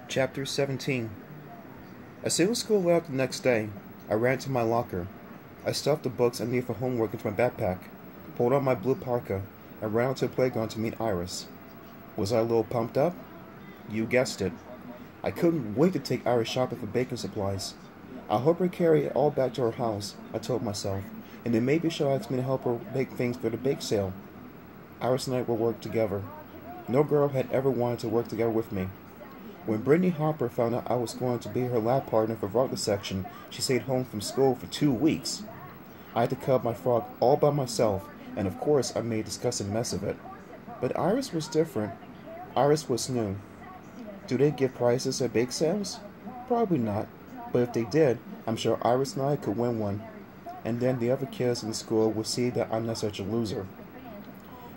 Chapter 17. As soon as school left the next day, I ran to my locker. I stuffed the books I needed for homework into my backpack, pulled on my blue parka, and ran out to the playground to meet Iris. Was I a little pumped up? You guessed it. I couldn't wait to take Iris shopping for baking supplies. I'll help her carry it all back to her house, I told myself, and then maybe she'll ask me to help her make things for the bake sale. Iris and I will work together. No girl had ever wanted to work together with me. When Brittany Hopper found out I was going to be her lab partner for Wagner section, she stayed home from school for 2 weeks. I had to cut my frog all by myself, and of course I made a disgusting mess of it. But Iris was different. Iris was new. Do they give prizes at bake sales? Probably not, but if they did, I'm sure Iris and I could win one. And then the other kids in the school would see that I'm not such a loser.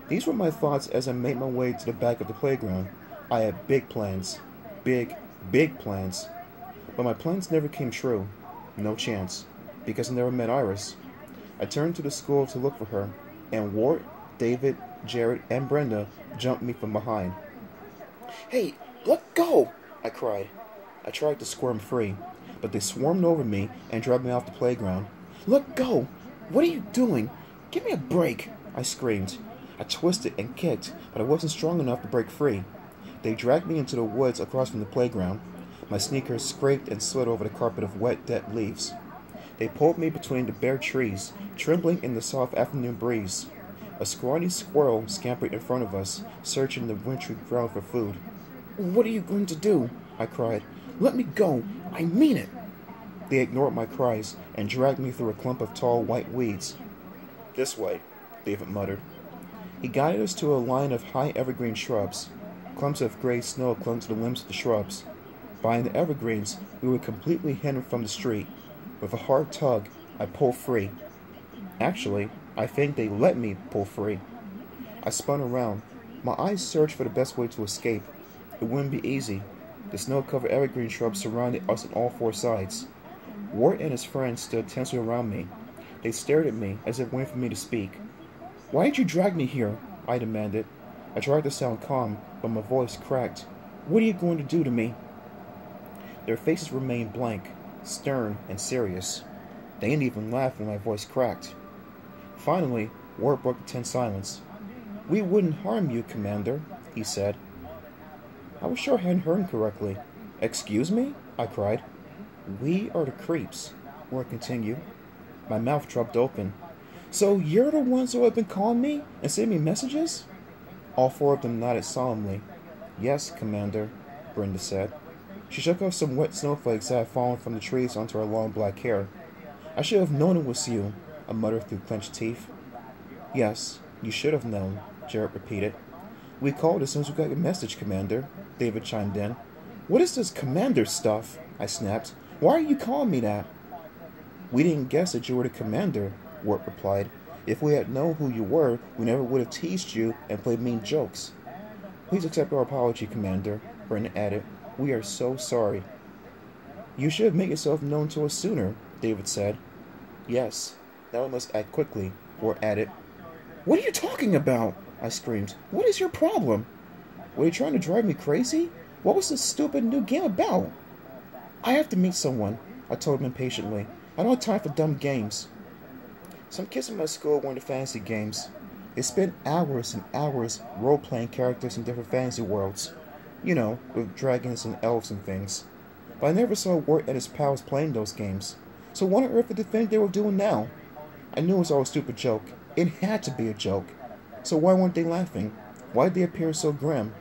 These were my thoughts as I made my way to the back of the playground. I had big plans. Big plans. But my plans never came true. No chance. Because I never met Iris. I turned to the school to look for her, and Ward, David, Jared, and Brenda jumped me from behind. "Hey, let go!" I cried. I tried to squirm free, but they swarmed over me and dragged me off the playground. "Let go! What are you doing? Give me a break!" I screamed. I twisted and kicked, but I wasn't strong enough to break free. They dragged me into the woods across from the playground. My sneakers scraped and slid over the carpet of wet, dead leaves. They pulled me between the bare trees, trembling in the soft afternoon breeze. A scrawny squirrel scampered in front of us, searching the wintry ground for food. "What are you going to do?" I cried. "Let me go! I mean it!" They ignored my cries and dragged me through a clump of tall white weeds. "This way," David muttered. He guided us to a line of high evergreen shrubs. Clumps of gray snow clung to the limbs of the shrubs. Behind the evergreens, we were completely hidden from the street. With a hard tug, I pulled free. Actually, I think they let me pull free. I spun around. My eyes searched for the best way to escape. It wouldn't be easy. The snow-covered evergreen shrubs surrounded us on all four sides. Ward and his friends stood tensely around me. They stared at me as if waiting for me to speak. "Why did you drag me here?" I demanded. I tried to sound calm, but my voice cracked. "What are you going to do to me?" Their faces remained blank, stern and serious. They didn't even laugh when my voice cracked. Finally, Ward broke the tense silence. "We wouldn't harm you, Commander," he said. I was sure I hadn't heard him correctly. "Excuse me?" I cried. "We are the creeps," Ward continued. My mouth dropped open. "So you're the ones who have been calling me and sending me messages?" All four of them nodded solemnly. "Yes, Commander," Brenda said. She shook off some wet snowflakes that had fallen from the trees onto her long black hair. "I should have known it was you," I muttered through clenched teeth. "Yes, you should have known," Jared repeated. "We called as soon as we got your message, Commander," David chimed in. "What is this Commander stuff?" I snapped. "Why are you calling me that?" "We didn't guess that you were the Commander," Ward replied. "If we had known who you were, we never would have teased you and played mean jokes." "Please accept our apology, Commander," Brenda added. "We are so sorry." "You should have made yourself known to us sooner," David said. "Yes, now we must act quickly," Ward added. "What are you talking about?" I screamed. "What is your problem?" "Were you trying to drive me crazy? What was this stupid new game about?" "I have to meet someone," I told him impatiently. "I don't have time for dumb games." Some kids in my school were into fantasy games. They spent hours and hours role-playing characters in different fantasy worlds. You know, with dragons and elves and things. But I never saw Ward and his pals playing those games. So what on earth did they think they were doing now? I knew it was all a stupid joke. It had to be a joke. So why weren't they laughing? Why did they appear so grim?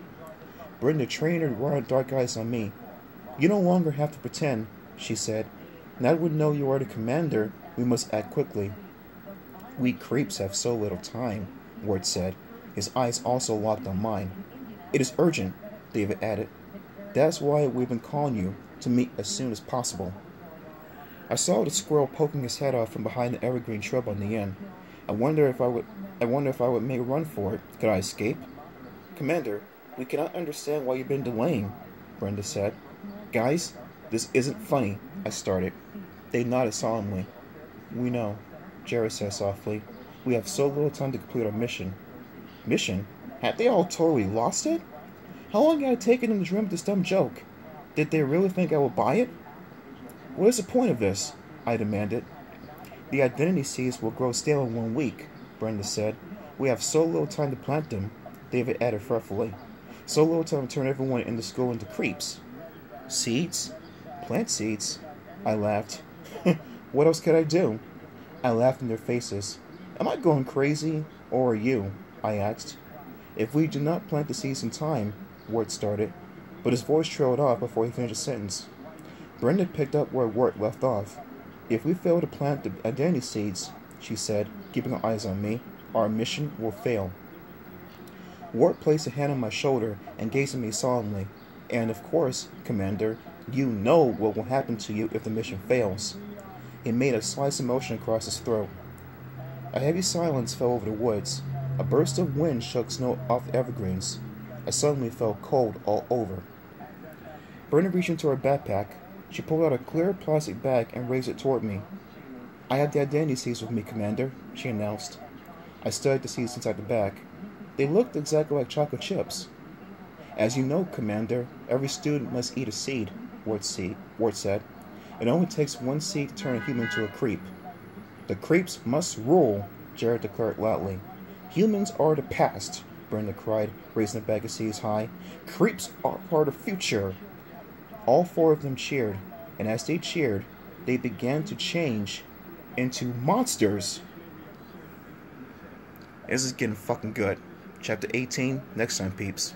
Brenda trained her wide dark eyes on me. "You no longer have to pretend," she said. "Now that we know you are the Commander, we must act quickly." "We creeps have so little time," Ward said. His eyes also locked on mine. "It is urgent," David added. "That's why we've been calling you, to meet as soon as possible." I saw the squirrel poking his head out from behind the evergreen shrub on the end. I wonder if I would make a run for it. Could I escape? "Commander, we cannot understand why you've been delaying," Brenda said. "Guys, this isn't funny," I started. They nodded solemnly. "We know," Jared said softly. "We have so little time to complete our mission." "Mission? Had they all totally lost it? How long had it taken them to dream up this dumb joke?" Did they really think I would buy it? What is the point of this? I demanded. The identity seeds will grow stale in 1 week, Brenda said. We have so little time to plant them, David added fretfully. So little time to turn everyone in the school into creeps. Seeds? Plant seeds? I laughed. What else could I do? I laughed in their faces. Am I going crazy? Or are you? I asked. If we do not plant the seeds in time, Wirt started, but his voice trailed off before he finished a sentence. Brenda picked up where Wirt left off. If we fail to plant the identity seeds, she said, keeping her eyes on me, our mission will fail. Wirt placed a hand on my shoulder and gazed at me solemnly. And of course, Commander, you know what will happen to you if the mission fails. He made a slight motion across his throat. A heavy silence fell over the woods. A burst of wind shook snow off the evergreens. I suddenly felt cold all over. Brenda reached into her backpack. She pulled out a clear plastic bag and raised it toward me. I have the identity seeds with me, Commander, she announced. I studied the seeds inside the bag. They looked exactly like chocolate chips. As you know, Commander, every student must eat a seed, Wirt said. It only takes one seed to turn a human into a creep. The creeps must rule, Jared declared loudly. Humans are the past, Brenda cried, raising the bag of seeds high. Creeps are part of the future. All four of them cheered, and as they cheered, they began to change into monsters. This is getting fucking good. Chapter 18, next time, peeps.